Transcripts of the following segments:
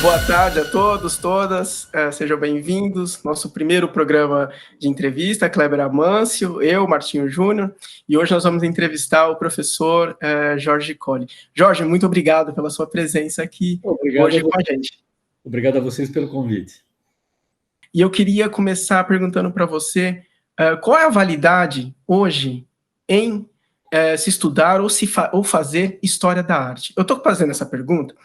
Boa tarde a todos, todas, sejam bem-vindos. Nosso primeiro programa de entrevista, Kleber Amâncio, eu, Martinho Júnior, e hoje nós vamos entrevistar o professor Jorge Colli. Jorge, muito obrigado pela sua presença aqui hoje com a gente. Obrigado a vocês pelo convite. E eu queria começar perguntando para você qual é a validade hoje em se estudar ou fazer história da arte. Eu estou fazendo essa pergunta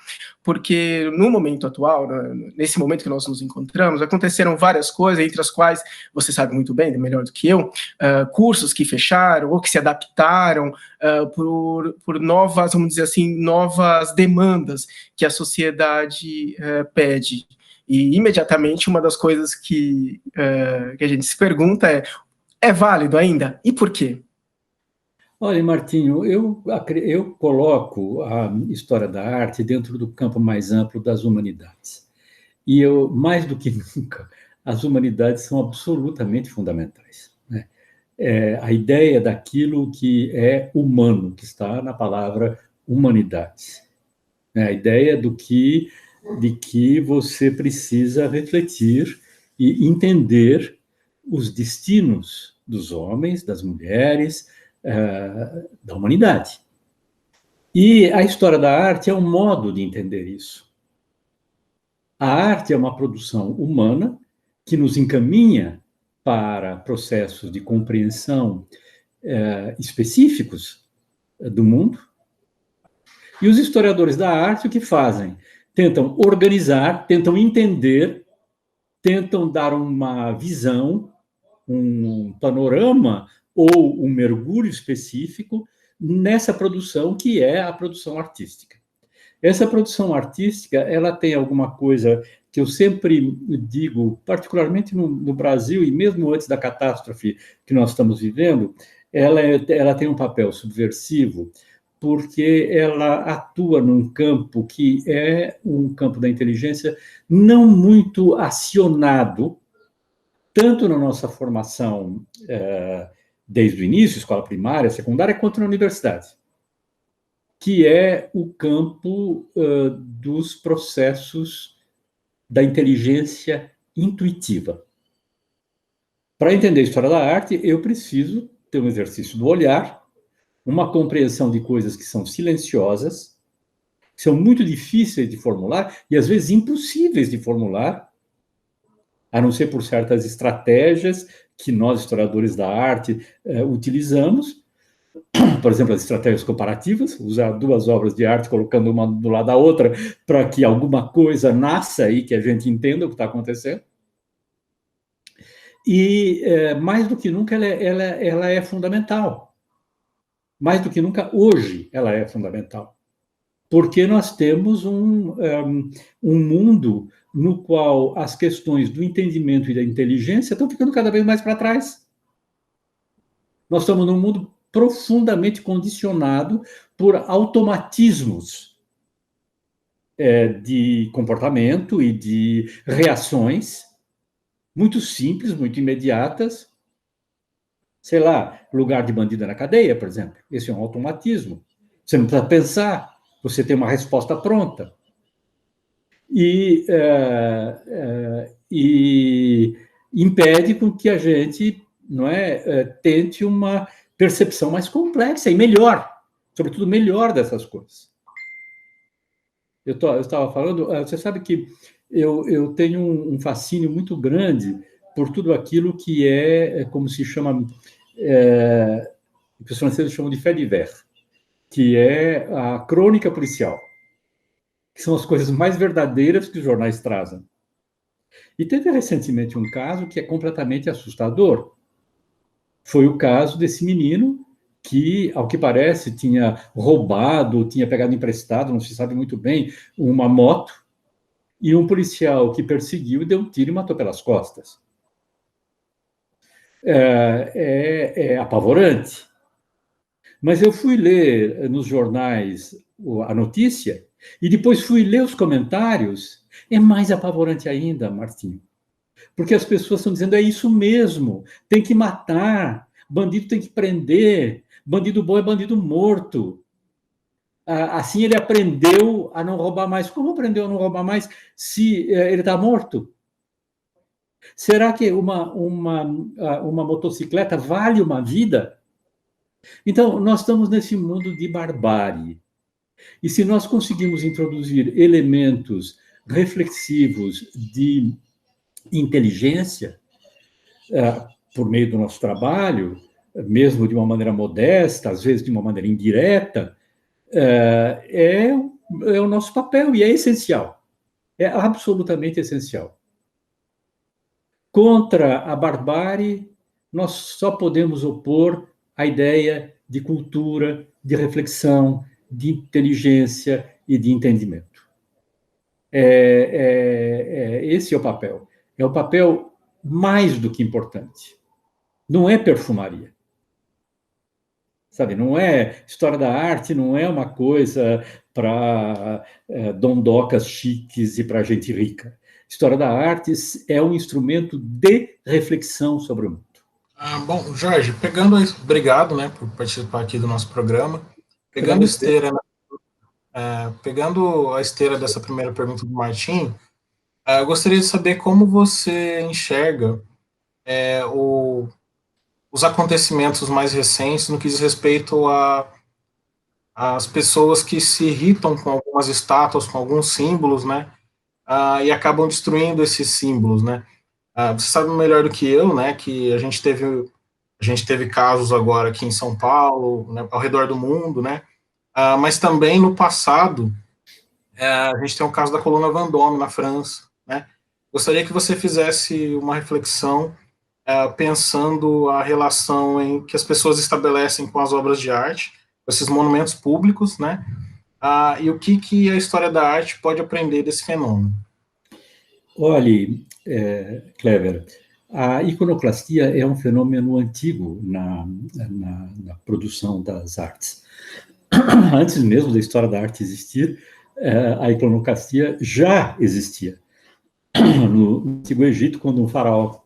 porque no momento atual, nesse momento que nós nos encontramos, aconteceram várias coisas, entre as quais você sabe muito bem, melhor do que eu, cursos que fecharam ou que se adaptaram por novas, vamos dizer assim, novas demandas que a sociedade pede. E imediatamente uma das coisas que a gente se pergunta é válido ainda? E por quê? Olha, Martinho, eu coloco a história da arte dentro do campo mais amplo das humanidades. E mais do que nunca, as humanidades são absolutamente fundamentais, né? A ideia daquilo que é humano, que está na palavra humanidades. A ideia de que você precisa refletir e entender os destinos dos homens, das mulheres, da humanidade. E a história da arte é um modo de entender isso. A arte é uma produção humana que nos encaminha para processos de compreensão específicos do mundo. E os historiadores da arte o que fazem? Tentam organizar, tentam entender, tentam dar uma visão, um panorama ou um mergulho específico nessa produção que é a produção artística. Essa produção artística, ela tem alguma coisa que eu sempre digo, particularmente no Brasil, e mesmo antes da catástrofe que nós estamos vivendo, ela tem um papel subversivo, porque ela atua num campo que é um campo da inteligência não muito acionado, tanto na nossa formação desde o início, escola primária, secundária, quanto na universidade, que é o campo dos processos da inteligência intuitiva. Para entender a história da arte, eu preciso ter um exercício do olhar, uma compreensão de coisas que são silenciosas, que são muito difíceis de formular e, às vezes, impossíveis de formular, a não ser por certas estratégias que nós, historiadores da arte, utilizamos. Por exemplo, as estratégias comparativas, usar duas obras de arte, colocando uma do lado da outra, para que alguma coisa nasça aí, que a gente entenda o que está acontecendo. E, mais do que nunca, ela é fundamental. Mais do que nunca, hoje, ela é fundamental. Porque nós temos um mundo no qual as questões do entendimento e da inteligência estão ficando cada vez mais para trás. Nós estamos num mundo profundamente condicionado por automatismos de comportamento e de reações muito simples, muito imediatas. Sei lá, lugar de bandido na cadeia, por exemplo. Esse é um automatismo. Você não precisa pensar, você tem uma resposta pronta. E impede com que a gente tente uma percepção mais complexa e melhor, sobretudo melhor dessas coisas. Eu estava falando, você sabe que eu tenho um fascínio muito grande por tudo aquilo que como se chama, que os franceses chamam de fait divers, que é a crônica policial, que são as coisas mais verdadeiras que os jornais trazem. E teve recentemente um caso que é completamente assustador. Foi o caso desse menino que, ao que parece, tinha roubado, tinha pegado emprestado, não se sabe muito bem, uma moto, e um policial que perseguiu, deu um tiro e matou pelas costas. É apavorante. Mas eu fui ler nos jornais a notícia, e depois fui ler os comentários, é mais apavorante ainda, Martinho. Porque as pessoas estão dizendo, é isso mesmo, tem que matar, bandido tem que prender, bandido bom é bandido morto. assim ele aprendeu a não roubar mais. Como aprendeu a não roubar mais se ele está morto? Será que uma motocicleta vale uma vida? Então, nós estamos nesse mundo de barbárie. E se nós conseguimos introduzir elementos reflexivos de inteligência, por meio do nosso trabalho, mesmo de uma maneira modesta, às vezes de uma maneira indireta, é o nosso papel e é essencial. É absolutamente essencial. Contra a barbárie, nós só podemos opor a ideia de cultura, de reflexão, de inteligência e de entendimento. Esse é o papel. É o papel mais do que importante. Não é perfumaria. Sabe, não é história da arte, não é uma coisa para dondocas chiques e para gente rica. História da arte é um instrumento de reflexão sobre o mundo. Bom, Jorge, obrigado, né, por participar aqui do nosso programa. Pegando a esteira dessa primeira pergunta do Martim, eu gostaria de saber como você enxerga os acontecimentos mais recentes no que diz respeito às pessoas que se irritam com algumas estátuas, com alguns símbolos, né, e acabam destruindo esses símbolos, né. Você sabe melhor do que eu, né, que a gente teve casos agora aqui em São Paulo, né, ao redor do mundo, né, mas também no passado, a gente tem o caso da coluna Vendôme na França, né. Gostaria que você fizesse uma reflexão pensando a relação que as pessoas estabelecem com as obras de arte, com esses monumentos públicos, né, e o que a história da arte pode aprender desse fenômeno. Olhe, Clever, a iconoclastia é um fenômeno antigo na produção das artes. Antes mesmo da história da arte existir, a iconoclastia já existia. No Antigo Egito, quando um faraó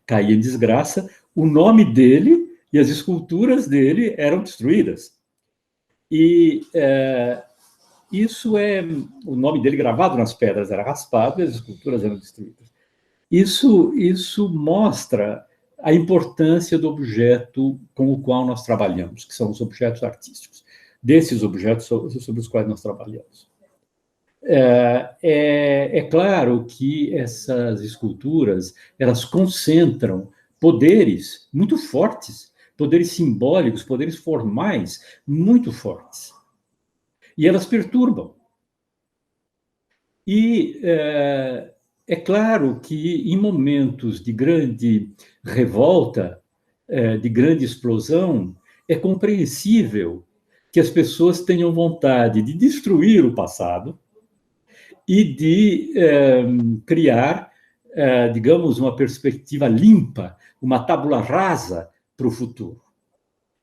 caía em desgraça, o nome dele e as esculturas dele eram destruídas. E o nome dele gravado nas pedras era raspado e as esculturas eram destruídas. Isso mostra a importância do objeto com o qual nós trabalhamos, que são os objetos artísticos, desses objetos sobre os quais nós trabalhamos. É claro que essas esculturas, elas concentram poderes muito fortes, poderes simbólicos, poderes formais muito fortes. E elas perturbam. E é claro que em momentos de grande revolta, de grande explosão, é compreensível que as pessoas tenham vontade de destruir o passado e de criar, digamos, uma perspectiva limpa, uma tábula rasa para o futuro.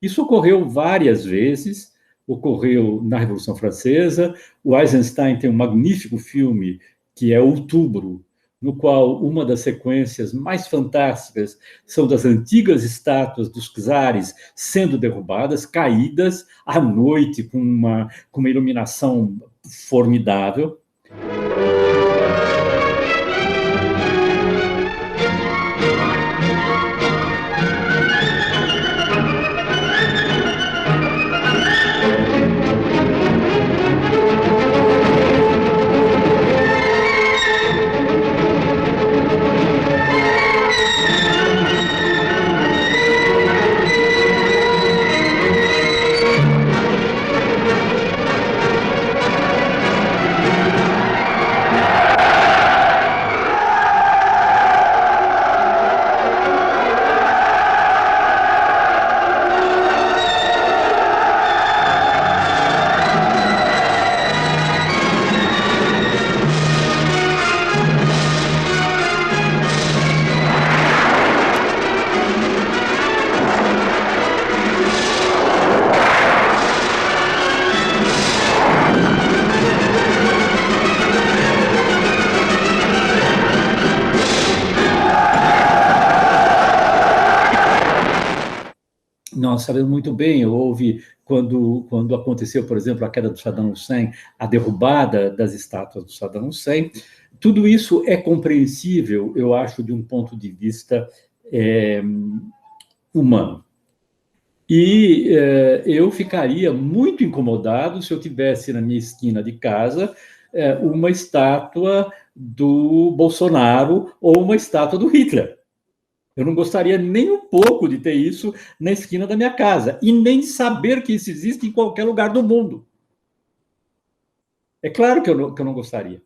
Isso ocorreu várias vezes, ocorreu na Revolução Francesa. O Eisenstein tem um magnífico filme que é Outubro, no qual uma das sequências mais fantásticas são das antigas estátuas dos czares sendo derrubadas, caídas à noite com uma iluminação formidável. nós sabemos muito bem, houve, quando aconteceu, por exemplo, a queda do Saddam Hussein, a derrubada das estátuas do Saddam Hussein, tudo isso é compreensível, eu acho, de um ponto de vista humano. E eu ficaria muito incomodado se eu tivesse na minha esquina de casa uma estátua do Bolsonaro ou uma estátua do Hitler. Eu não gostaria nem um pouco de ter isso na esquina da minha casa, e nem de saber que isso existe em qualquer lugar do mundo. É claro que eu não gostaria.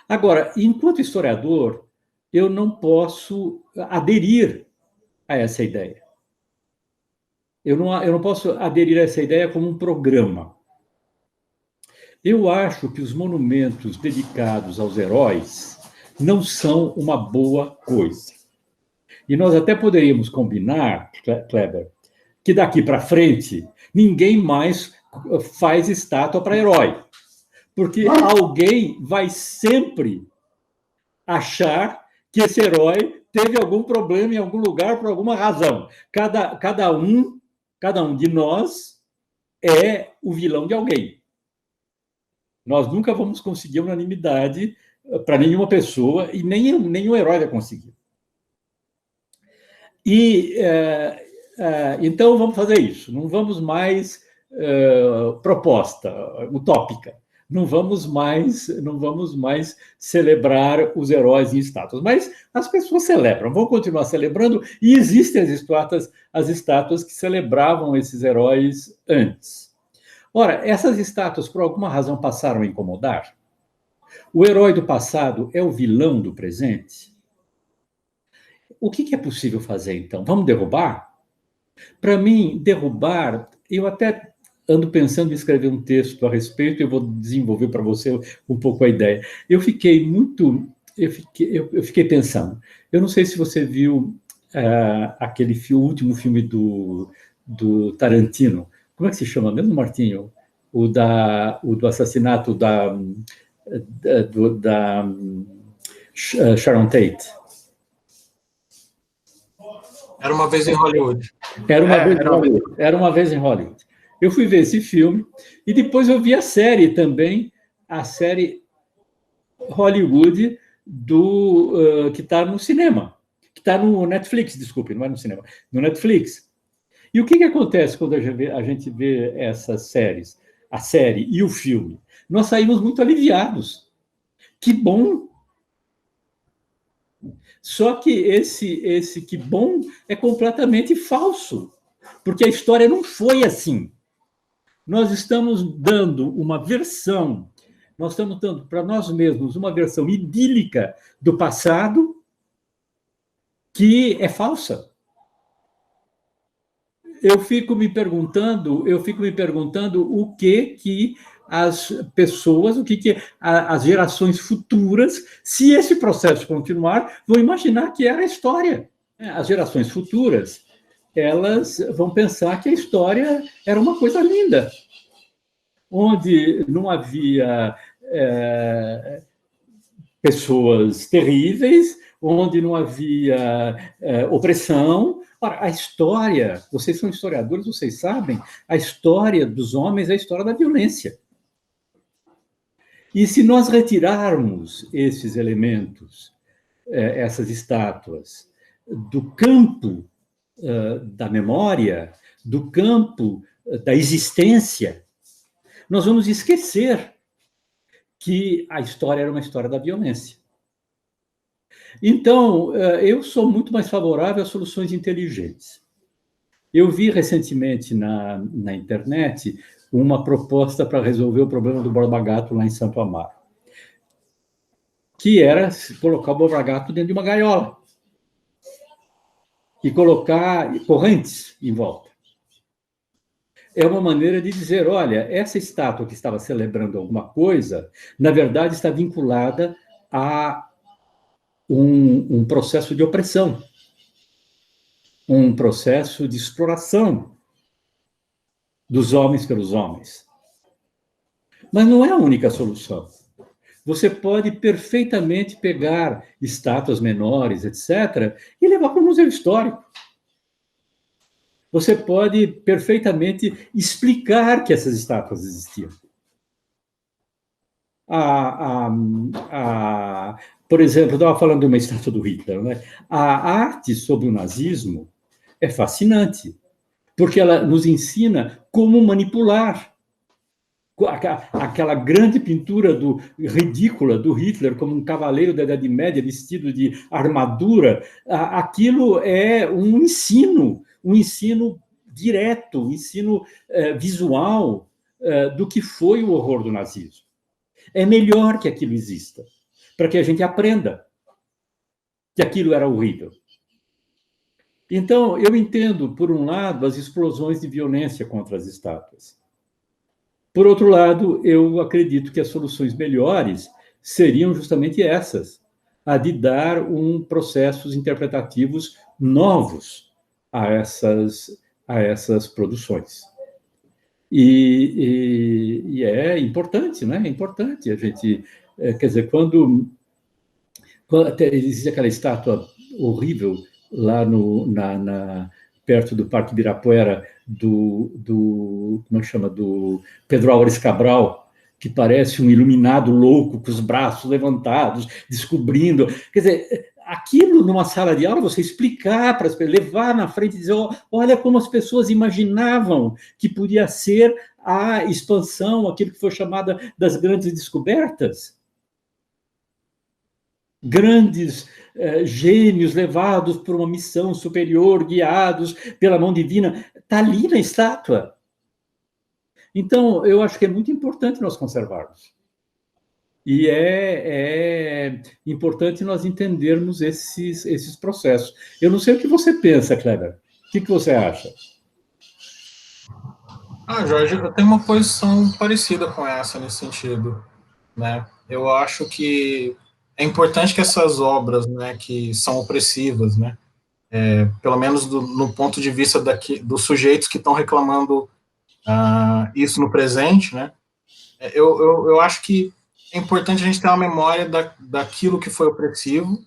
Agora, enquanto historiador, eu não posso aderir a essa ideia. Eu não posso aderir a essa ideia como um programa. Eu acho que os monumentos dedicados aos heróis não são uma boa coisa. E nós até poderíamos combinar, Kleber, que daqui para frente ninguém mais faz estátua para herói. Porque alguém vai sempre achar que esse herói teve algum problema em algum lugar por alguma razão. Cada um de nós é o vilão de alguém. Nós nunca vamos conseguir unanimidade para nenhuma pessoa, e nem o herói vai conseguir. E então vamos fazer isso. Não vamos mais proposta utópica. Não vamos mais celebrar os heróis em estátuas. Mas as pessoas celebram, vão continuar celebrando, e existem as estátuas que celebravam esses heróis antes. Ora, essas estátuas, por alguma razão, passaram a incomodar? O herói do passado é o vilão do presente? O que é possível fazer, então? Vamos derrubar? Para mim, derrubar, eu até ando pensando em escrever um texto a respeito, eu vou desenvolver para você um pouco a ideia. Eu fiquei pensando, eu não sei se você viu o último filme do Tarantino. Como é que se chama mesmo, Martinho? O do assassinato da Sharon Tate. Era uma vez em Hollywood. Era uma vez em Hollywood. Eu fui ver esse filme e depois eu vi a série também, a série Hollywood que está no cinema, que está no Netflix, desculpe, não é no cinema, no Netflix. E o que acontece quando a gente vê essas séries, a série e o filme? Nós saímos muito aliviados. Que bom! Só que esse que bom é completamente falso, porque a história não foi assim. Nós estamos dando uma versão, nós estamos dando para nós mesmos uma versão idílica do passado que é falsa. Eu fico me perguntando o que as pessoas, o que as gerações futuras, se esse processo continuar, vão imaginar que era a história. As gerações futuras, elas vão pensar que a história era uma coisa linda, onde não havia pessoas terríveis, onde não havia opressão. Ora, a história, vocês são historiadores, vocês sabem, a história dos homens é a história da violência. E se nós retirarmos esses elementos, essas estátuas, do campo da memória, do campo da existência, nós vamos esquecer que a história era uma história da violência. Então, eu sou muito mais favorável a soluções inteligentes. Eu vi recentemente na internet uma proposta para resolver o problema do Borba Gato lá em Santo Amaro, que era colocar o Borba Gato dentro de uma gaiola e colocar correntes em volta. É uma maneira de dizer, olha, essa estátua que estava celebrando alguma coisa, na verdade está vinculada a um processo de opressão, um processo de exploração dos homens pelos homens. Mas não é a única solução. Você pode perfeitamente pegar estátuas menores, etc., e levar para o museu histórico. você pode perfeitamente explicar que essas estátuas existiam. Por exemplo, eu estava falando de uma estátua do Hitler, né? A arte sobre o nazismo é fascinante, porque ela nos ensina como manipular. Aquela grande pintura ridícula do Hitler como um cavaleiro da Idade Média vestido de armadura, aquilo é um ensino direto, um ensino visual do que foi o horror do nazismo. É melhor que aquilo exista, para que a gente aprenda que aquilo era horrível. Então, eu entendo, por um lado, as explosões de violência contra as estátuas. Por outro lado, eu acredito que as soluções melhores seriam justamente essas, a de dar processos interpretativos novos a essas produções. E é importante, né? É importante a gente... Quer dizer, quando existe aquela estátua horrível lá perto do Parque Ibirapuera, como é que chama? Do Pedro Álvares Cabral, que parece um iluminado louco com os braços levantados, descobrindo. Quer dizer, aquilo numa sala de aula, você explicar para as pessoas, levar na frente e dizer, olha como as pessoas imaginavam que podia ser a expansão, aquilo que foi chamada das grandes descobertas. Grandes gênios levados por uma missão superior, guiados pela mão divina, está ali na estátua. Então, eu acho que é muito importante nós conservarmos. E é importante nós entendermos esses processos. Eu não sei o que você pensa, Kleber. O que você acha? Jorge, eu tenho uma posição parecida com essa nesse sentido, né? Eu acho que é importante que essas obras, né, que são opressivas, né, pelo menos no ponto de vista dos sujeitos que estão reclamando isso no presente, né, eu acho que é importante a gente ter uma memória daquilo que foi opressivo,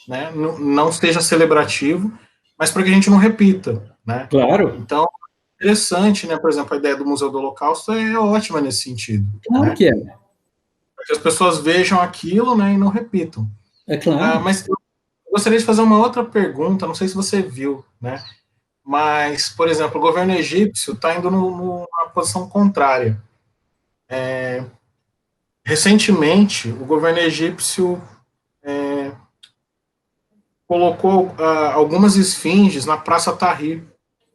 né, não seja celebrativo, mas para que a gente não repita, né. Claro. Então, interessante, né, por exemplo, a ideia do Museu do Holocausto é ótima nesse sentido. Claro, né? Que é. Para que as pessoas vejam aquilo, né, e não repitam. É claro. Mas eu gostaria de fazer uma outra pergunta, não sei se você viu, né, mas, por exemplo, o governo egípcio está indo numa posição contrária. Recentemente, o governo egípcio colocou algumas esfinges na Praça Tahrir,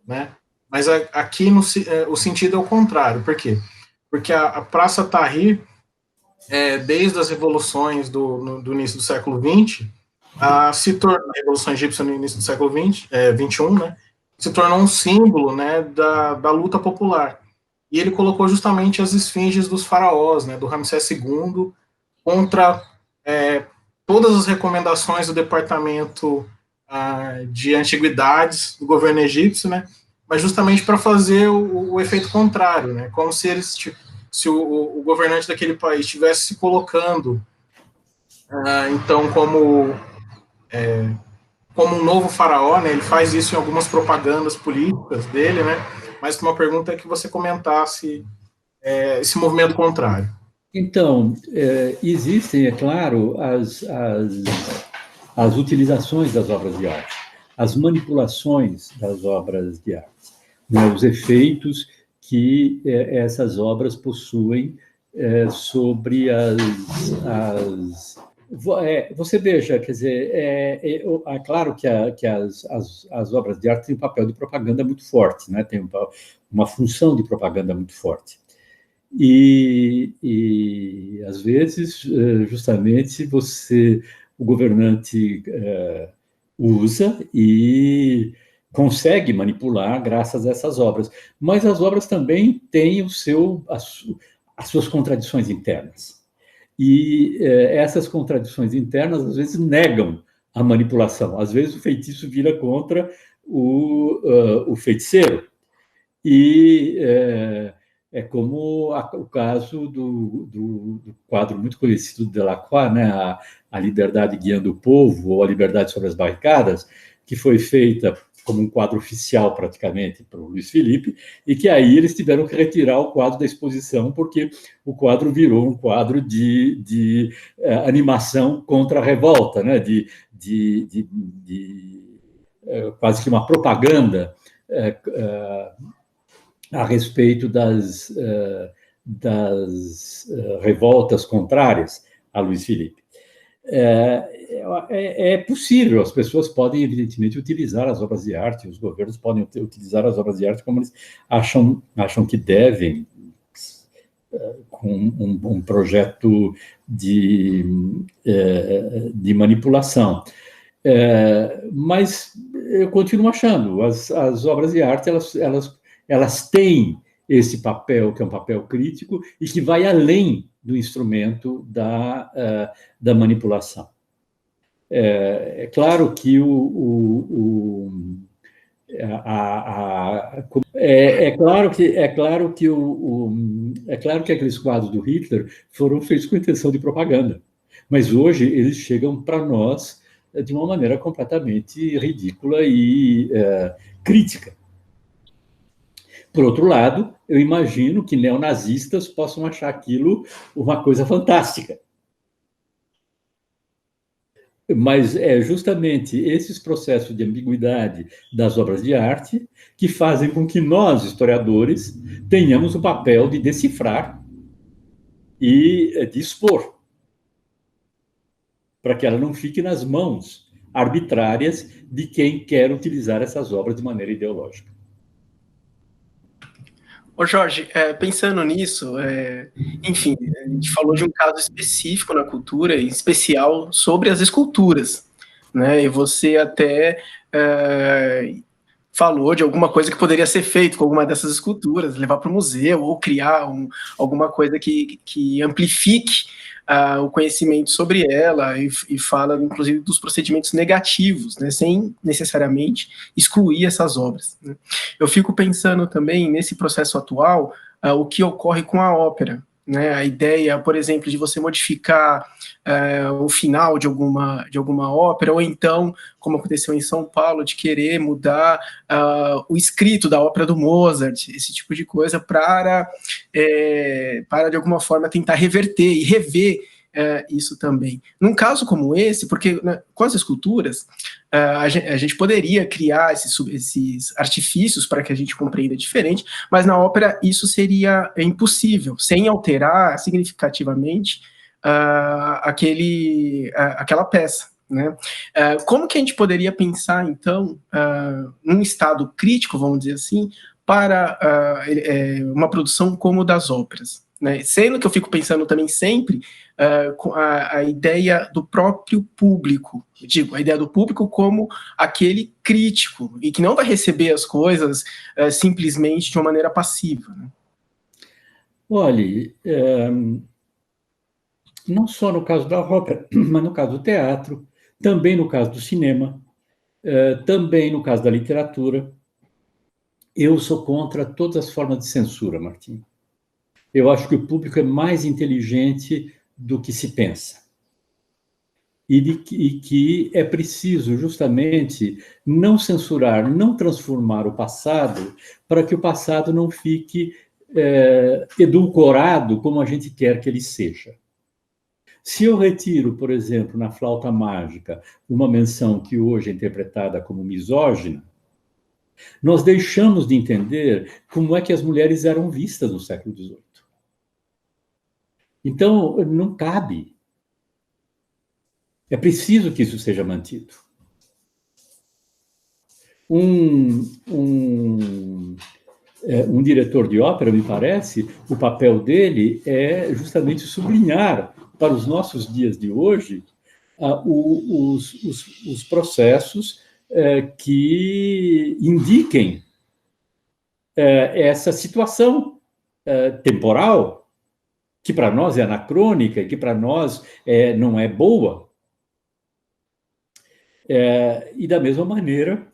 né? Mas aqui o sentido é o contrário. Por quê? Porque a Praça Tahrir, desde as revoluções do início do século XX, a Revolução Egípcia no início do século XXI, né, se tornou um símbolo, né, da luta popular. E ele colocou justamente as esfinges dos faraós, né, do Ramsés II, contra todas as recomendações do Departamento de Antiguidades do governo egípcio, né, mas justamente para fazer o efeito contrário, né, como se o governante daquele país estivesse se colocando, então, como um novo faraó, né, ele faz isso em algumas propagandas políticas dele, né, mas uma pergunta é que você comentasse esse movimento contrário. Então, existem, é claro, as utilizações das obras de arte, as manipulações das obras de arte, né, os efeitos que essas obras possuem sobre você veja, quer dizer, é claro que as obras de arte têm um papel de propaganda muito forte, né? Tem uma função de propaganda muito forte. E às vezes, justamente, o governante usa e consegue manipular graças a essas obras. Mas as obras também têm as suas contradições internas. E essas contradições internas, às vezes, negam a manipulação. Às vezes, o feitiço vira contra o feiticeiro. E é como o caso do quadro muito conhecido de Delacroix, né? A Liberdade Guiando o Povo, ou A Liberdade sobre as Barricadas, que foi feita como um quadro oficial, praticamente, para o Luiz Felipe, e que aí eles tiveram que retirar o quadro da exposição, porque o quadro virou um quadro de animação contra a revolta, né? Quase que uma propaganda a respeito das revoltas contrárias a Luiz Felipe. É possível, as pessoas podem, evidentemente, utilizar as obras de arte, os governos podem utilizar as obras de arte como eles acham que devem, com um projeto de manipulação. Mas eu continuo achando, as obras de arte, elas têm esse papel, que é um papel crítico, e que vai além do instrumento da manipulação. É claro que aqueles quadros do Hitler foram feitos com intenção de propaganda, mas hoje eles chegam para nós de uma maneira completamente ridícula e crítica. Por outro lado, eu imagino que neonazistas possam achar aquilo uma coisa fantástica. Mas é justamente esses processos de ambiguidade das obras de arte que fazem com que nós, historiadores, tenhamos o papel de decifrar e de expor, para que ela não fique nas mãos arbitrárias de quem quer utilizar essas obras de maneira ideológica. Ô Jorge, pensando nisso, enfim, a gente falou de um caso específico na cultura, em especial sobre as esculturas, né? E você até falou de alguma coisa que poderia ser feito com alguma dessas esculturas, levar para o museu ou criar alguma coisa que amplifique o conhecimento sobre ela e fala, inclusive, dos procedimentos negativos, né, sem necessariamente excluir essas obras, né. Eu fico pensando também, nesse processo atual, o que ocorre com a ópera, né, a ideia, por exemplo, de você modificar o final de alguma ópera, ou então, como aconteceu em São Paulo, de querer mudar o escrito da ópera do Mozart, esse tipo de coisa, para de alguma forma, tentar reverter e rever isso também. Num caso como esse, porque, né, com as esculturas, a gente poderia criar esses artifícios para que a gente compreenda diferente, mas na ópera isso seria impossível, sem alterar significativamente aquela peça, né? Como que a gente poderia pensar, então, num estado crítico, vamos dizer assim, para uma produção como das óperas, né? Sendo que eu fico pensando também sempre com a ideia do próprio público, a ideia do público como aquele crítico, e que não vai receber as coisas simplesmente de uma maneira passiva, né? Olhe, não só no caso da ópera, mas no caso do teatro, também no caso do cinema, também no caso da literatura, eu sou contra todas as formas de censura, Martim. Eu acho que o público é mais inteligente do que se pensa. E que é preciso, justamente, não censurar, não transformar o passado, para que o passado não fique edulcorado como a gente quer que ele seja. Se eu retiro, por exemplo, na Flauta Mágica, uma menção que hoje é interpretada como misógina, nós deixamos de entender como é que as mulheres eram vistas no século XVIII. Então, não cabe. É preciso que isso seja mantido. Um diretor de ópera, me parece, o papel dele é justamente sublinhar para os nossos dias de hoje os processos que indiquem essa situação temporal, que para nós é anacrônica, que para nós não é boa. E da mesma maneira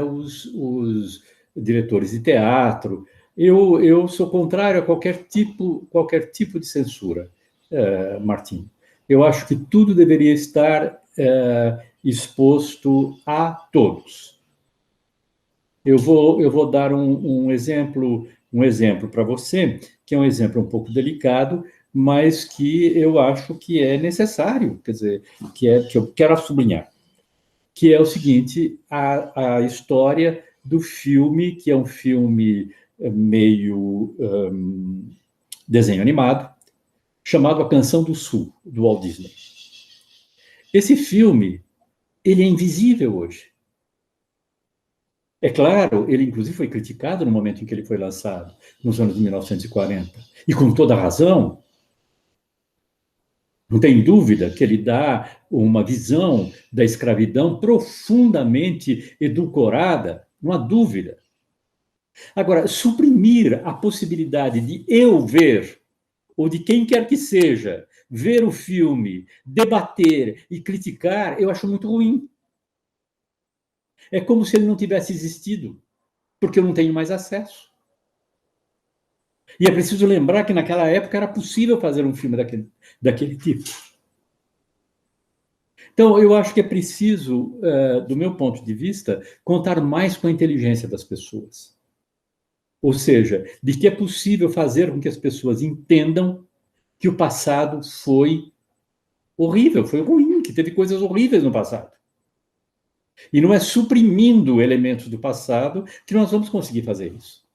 os diretores de teatro. Eu sou contrário a qualquer tipo de censura, Martim. Eu acho que tudo deveria estar exposto a todos. Eu vou dar um exemplo para você, que é um exemplo um pouco delicado, mas que eu acho que é necessário, quer dizer, que eu quero sublinhar, que é o seguinte, a história do filme, que é um filme meio desenho animado, chamado A Canção do Sul, do Walt Disney. Esse filme, ele é invisível hoje. É claro, ele inclusive foi criticado no momento em que ele foi lançado, nos anos de 1940, e com toda razão. Não tem dúvida que ele dá uma visão da escravidão profundamente edulcorada, não há dúvida. Agora, suprimir a possibilidade de eu ver, ou de quem quer que seja, ver o filme, debater e criticar, eu acho muito ruim. É como se ele não tivesse existido, porque eu não tenho mais acesso. E é preciso lembrar que naquela época era possível fazer um filme daquele tipo. Então, eu acho que é preciso, do meu ponto de vista, contar mais com a inteligência das pessoas. Ou seja, de que é possível fazer com que as pessoas entendam que o passado foi horrível, foi ruim, que teve coisas horríveis no passado. E não é suprimindo elementos do passado que nós vamos conseguir fazer isso.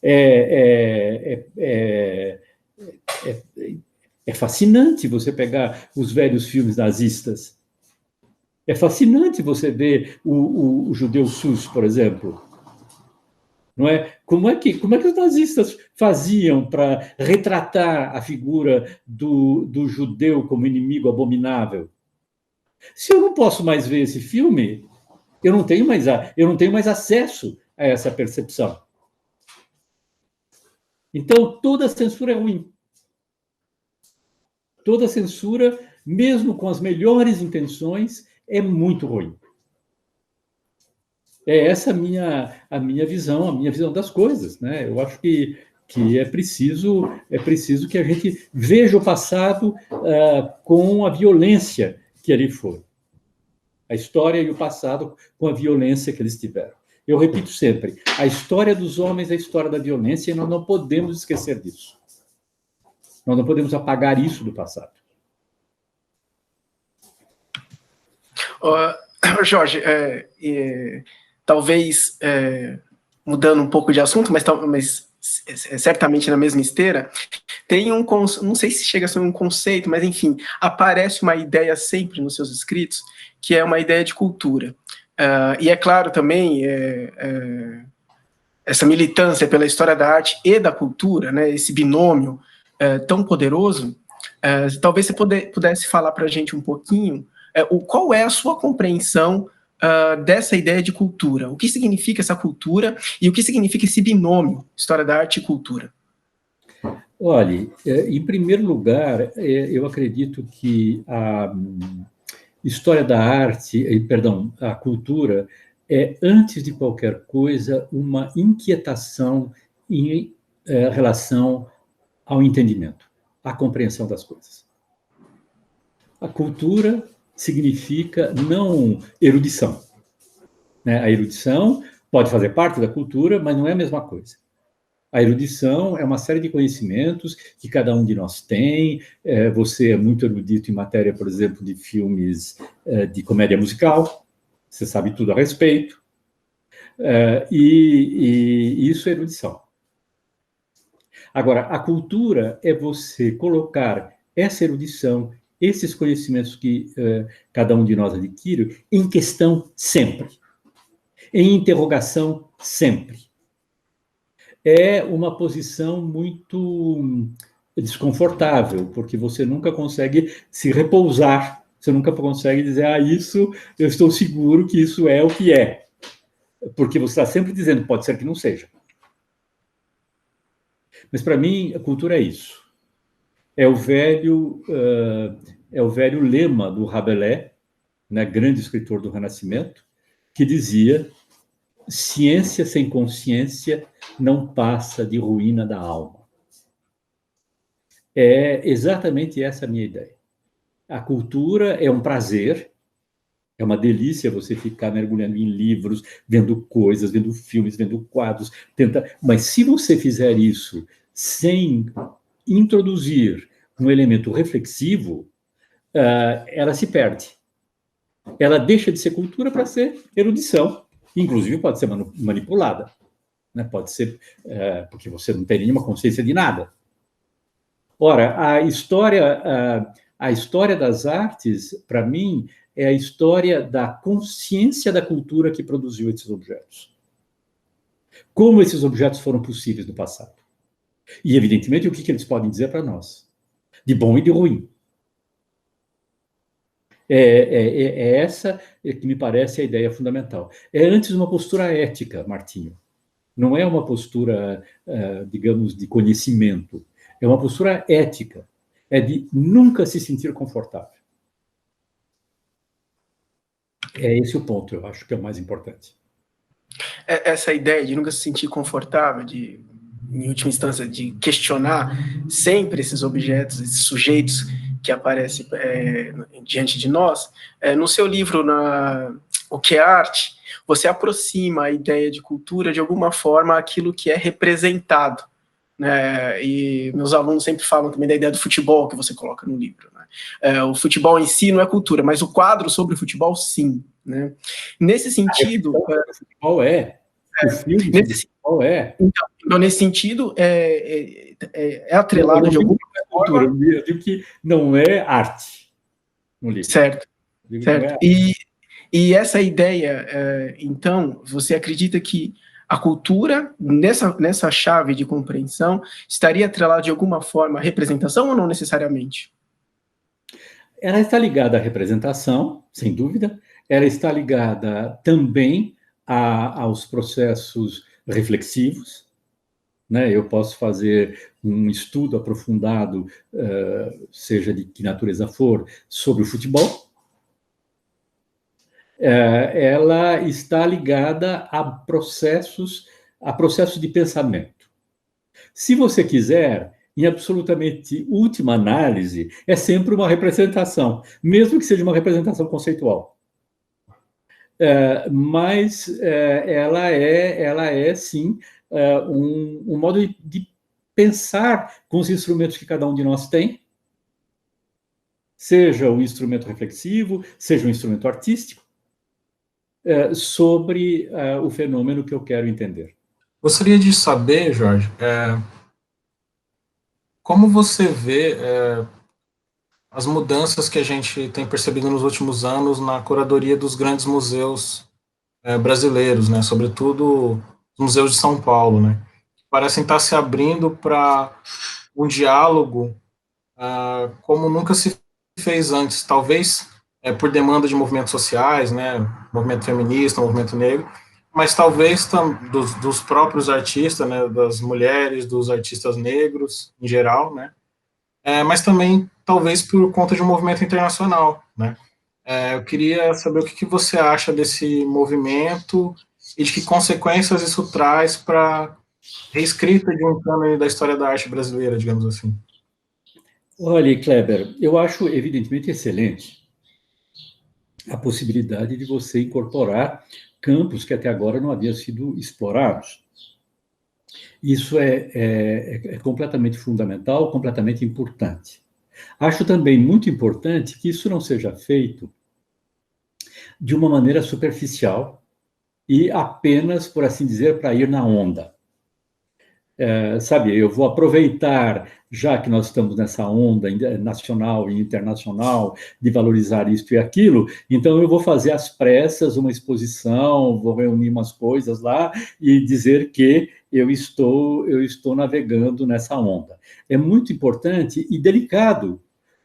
É fascinante você pegar os velhos filmes nazistas. É fascinante você ver o Judeu Sus, por exemplo. Não é? Como é que os nazistas faziam para retratar a figura do judeu como inimigo abominável? Se eu não posso mais ver esse filme, eu não tenho mais acesso a essa percepção. Então, toda censura é ruim. Toda censura, mesmo com as melhores intenções, é muito ruim. É essa a minha visão das coisas, né? Eu acho que é preciso que a gente veja o passado com a violência que ele foi. A história e o passado com a violência que eles tiveram. Eu repito sempre, a história dos homens é a história da violência e nós não podemos esquecer disso. Nós não podemos apagar isso do passado. Jorge, talvez mudando um pouco de assunto, mas certamente na mesma esteira, tem não sei se chega a ser um conceito, mas enfim, aparece uma ideia sempre nos seus escritos, que é uma ideia de cultura. E é claro também, essa militância pela história da arte e da cultura, né, esse binômio tão poderoso, talvez você pudesse falar para a gente um pouquinho qual é a sua compreensão dessa ideia de cultura, o que significa essa cultura e o que significa esse binômio, história da arte e cultura. Olha, em primeiro lugar, eu acredito que a história da arte, a cultura, é, antes de qualquer coisa, uma inquietação em relação ao entendimento, à compreensão das coisas. A cultura significa não erudição, né? A erudição pode fazer parte da cultura, mas não é a mesma coisa. A erudição é uma série de conhecimentos que cada um de nós tem. Você é muito erudito em matéria, por exemplo, de filmes de comédia musical. Você sabe tudo a respeito. E isso é erudição. Agora, a cultura é você colocar essa erudição, esses conhecimentos que cada um de nós adquire, em questão sempre. Em interrogação sempre. É uma posição muito desconfortável, porque você nunca consegue se repousar, você nunca consegue dizer, isso, eu estou seguro que isso é o que é. Porque você está sempre dizendo, pode ser que não seja. Mas, para mim, a cultura é isso. É o velho lema do Rabelais, né, grande escritor do Renascimento, que dizia: ciência sem consciência não passa de ruína da alma. É exatamente essa a minha ideia. A cultura é um prazer, é uma delícia você ficar mergulhando em livros, vendo coisas, vendo filmes, vendo quadros, mas se você fizer isso sem introduzir um elemento reflexivo, ela se perde. Ela deixa de ser cultura para ser erudição. Inclusive pode ser manipulada, né? Pode ser porque você não tem nenhuma consciência de nada. Ora, a história das artes, para mim, é a história da consciência da cultura que produziu esses objetos. Como esses objetos foram possíveis no passado. E, evidentemente, o que eles podem dizer para nós, de bom e de ruim. Essa que me parece a ideia fundamental. É antes uma postura ética, Martinho. Não é uma postura, digamos, de conhecimento. É uma postura ética. É de nunca se sentir confortável. É esse o ponto, eu acho que é o mais importante. Essa ideia de nunca se sentir confortável, de, em última instância, de questionar sempre esses objetos, esses sujeitos que aparecem diante de nós, no seu livro, O que é Arte, você aproxima a ideia de cultura, de alguma forma, àquilo que é representado. Né? E meus alunos sempre falam também da ideia do futebol que você coloca no livro. Né? O futebol em si não é cultura, mas o quadro sobre o futebol, sim. Né? Nesse sentido... O futebol o filme sobre o futebol Então, nesse sentido, é atrelado de alguma forma... Eu digo que não é arte no livro. Certo, certo. E essa ideia, então, você acredita que a cultura, nessa chave de compreensão, estaria atrelada de alguma forma à representação ou não necessariamente? Ela está ligada à representação, sem dúvida. Ela está ligada também aos processos reflexivos. Né? Eu posso fazer um estudo aprofundado, seja de que natureza for, sobre o futebol. Ela está ligada a processos de pensamento. Se você quiser, em absolutamente última análise, é sempre uma representação, mesmo que seja uma representação conceitual. Mas ela é sim, um modo de pensar com os instrumentos que cada um de nós tem, seja um instrumento reflexivo, seja um instrumento artístico, sobre o fenômeno que eu quero entender. Gostaria de saber, Jorge, como você vê as mudanças que a gente tem percebido nos últimos anos na curadoria dos grandes museus brasileiros, né, sobretudo os museus de São Paulo, né, que parecem estar se abrindo para um diálogo como nunca se fez antes, talvez por demanda de movimentos sociais, né, movimento feminista, movimento negro, mas talvez dos próprios artistas, né, das mulheres, dos artistas negros em geral, né, mas também talvez por conta de um movimento internacional, né. Eu queria saber o que você acha desse movimento e de que consequências isso traz para a reescrita de um cânone da história da arte brasileira, digamos assim. Olha, Kleber, eu acho evidentemente excelente a possibilidade de você incorporar campos que até agora não haviam sido explorados. Isso é completamente fundamental, completamente importante. Acho também muito importante que isso não seja feito de uma maneira superficial e apenas, por assim dizer, para ir na onda. Sabe, eu vou aproveitar, já que nós estamos nessa onda nacional e internacional de valorizar isto e aquilo, então eu vou fazer às pressas uma exposição, vou reunir umas coisas lá e dizer que eu estou navegando nessa onda. É muito importante e delicado,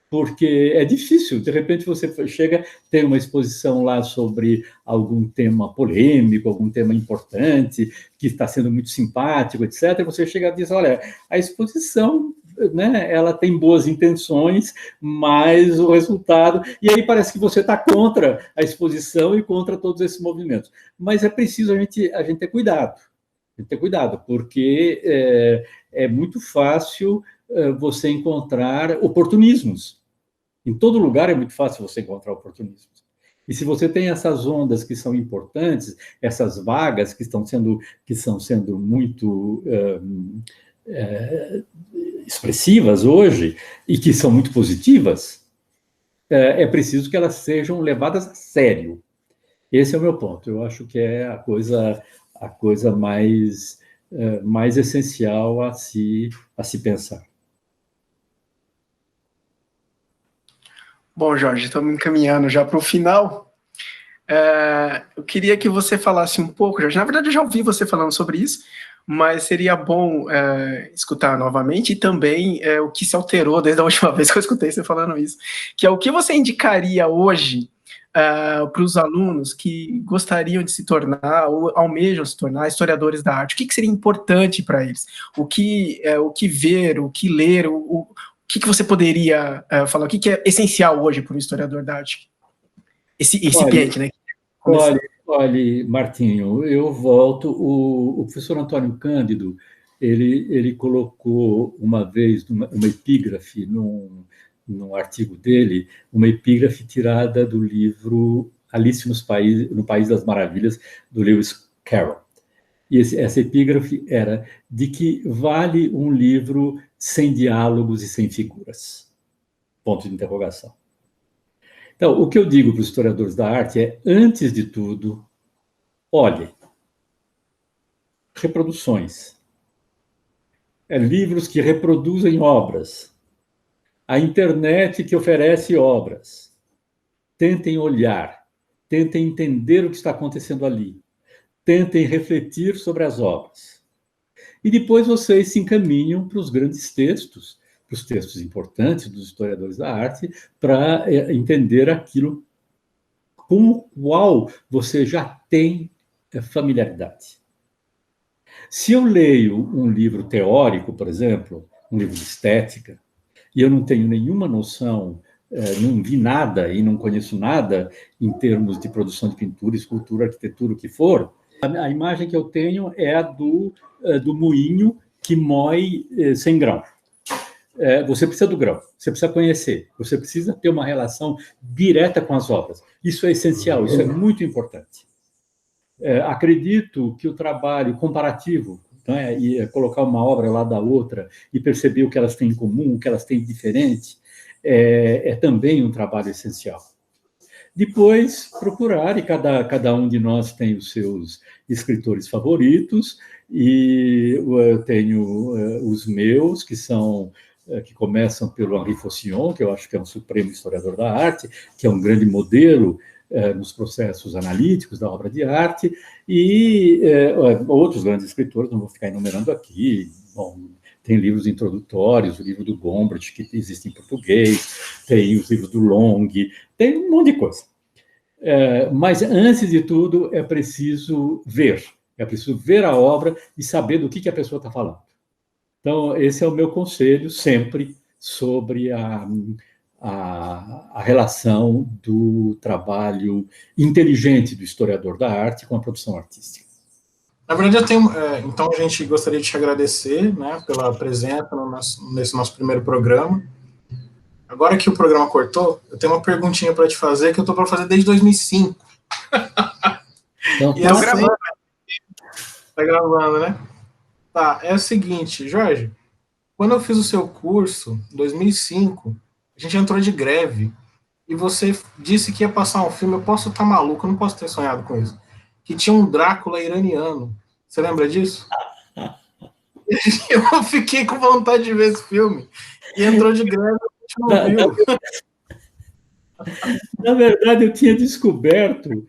porque é difícil, de repente você chega, tem uma exposição lá sobre algum tema polêmico, algum tema importante, que está sendo muito simpático, etc., e você chega e diz, olha, a exposição, né, ela tem boas intenções, mas o resultado... E aí parece que você está contra a exposição e contra todos esses movimentos. Mas é preciso a gente ter cuidado. Ter cuidado, porque é muito fácil você encontrar oportunismos. Em todo lugar é muito fácil você encontrar oportunismos. E se você tem essas ondas que são importantes, essas vagas que estão sendo muito expressivas hoje e que são muito positivas, é preciso que elas sejam levadas a sério. Esse é o meu ponto. Eu acho que é a coisa mais essencial a se pensar. Bom, Jorge, estamos encaminhando já para o final. Eu queria que você falasse um pouco, Jorge. Na verdade, eu já ouvi você falando sobre isso, mas seria bom escutar novamente e também o que se alterou desde a última vez que eu escutei você falando isso, que é o que você indicaria hoje para os alunos que gostariam de se tornar ou almejam se tornar historiadores da arte. O que seria importante para eles? O que ver, o que ler, o que você poderia falar? O que é essencial hoje para um historiador da arte? Esse recipiente, né? Olha, Martinho, eu volto. O professor Antônio Cândido, ele colocou uma vez uma epígrafe num artigo dele, uma epígrafe tirada do livro Alice no País das Maravilhas, do Lewis Carroll. E essa epígrafe era de que vale um livro sem diálogos e sem figuras. Ponto de interrogação. Então, o que eu digo para os historiadores da arte é, antes de tudo, olhe, reproduções. Livros que reproduzem obras. A internet que oferece obras. Tentem olhar, tentem entender o que está acontecendo ali. Tentem refletir sobre as obras. E depois vocês se encaminham para os grandes textos, para os textos importantes dos historiadores da arte, para entender aquilo com o qual você já tem familiaridade. Se eu leio um livro teórico, por exemplo, um livro de estética, e eu não tenho nenhuma noção, não vi nada e não conheço nada em termos de produção de pintura, escultura, arquitetura, o que for, a imagem que eu tenho é a do moinho que moe sem grão. Você precisa do grão, você precisa conhecer, você precisa ter uma relação direta com as obras. Isso é essencial, isso é muito importante. Acredito que o trabalho comparativo, né, e colocar uma obra lá da outra e perceber o que elas têm em comum, o que elas têm de diferente, é também um trabalho essencial. Depois, procurar, e cada um de nós tem os seus escritores favoritos, e eu tenho os meus, que começam pelo Henri Faucillon, que eu acho que é um supremo historiador da arte, que é um grande modelo nos processos analíticos da obra de arte, e outros grandes escritores, não vou ficar enumerando aqui. Bom, tem livros introdutórios, o livro do Gombrich, que existe em português, tem os livros do Long, tem um monte de coisa. Mas, antes de tudo, é preciso ver a obra e saber do que a pessoa está falando. Então, esse é o meu conselho sempre sobre a relação do trabalho inteligente do historiador da arte com a produção artística. Na verdade, então a gente gostaria de te agradecer, né, pela presença nesse nosso primeiro programa. Agora que o programa cortou, eu tenho uma perguntinha para te fazer, que eu estou para fazer desde 2005. Então, e tá gravando, né? Tá, é o seguinte, Jorge, quando eu fiz o seu curso, em 2005, a gente entrou de greve, e você disse que ia passar um filme, eu posso estar maluco, eu não posso ter sonhado com isso, que tinha um Drácula iraniano. Você lembra disso? Eu fiquei com vontade de ver esse filme, e entrou de greve, a gente não viu. Na verdade, eu tinha descoberto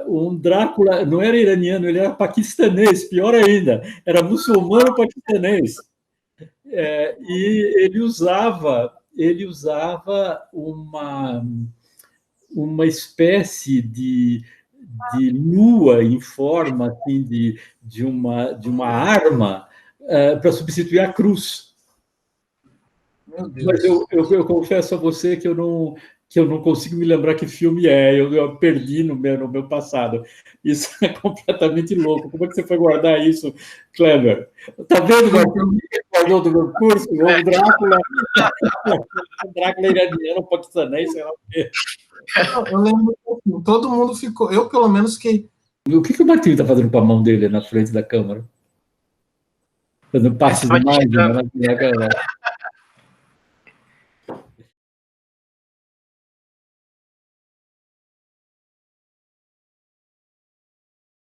um Drácula, não era iraniano, ele era paquistanês, pior ainda, era muçulmano paquistanês. E ele usava uma espécie de lua em forma assim, de uma arma para substituir a cruz. Meu Deus. Mas eu confesso a você que eu que eu não consigo me lembrar que filme é, eu perdi no meu passado. Isso é completamente louco. Como é que você foi guardar isso, Kleber? Tá vendo, Marcelo, que guardou do meu curso? O Drácula. O Drácula iraniano, paquistanês, sei lá o quê. Eu lembro que todo mundo ficou. Eu, pelo menos, que. O que o Martinho está fazendo com a mão dele na frente da câmera? Fazendo passos de mágica, né?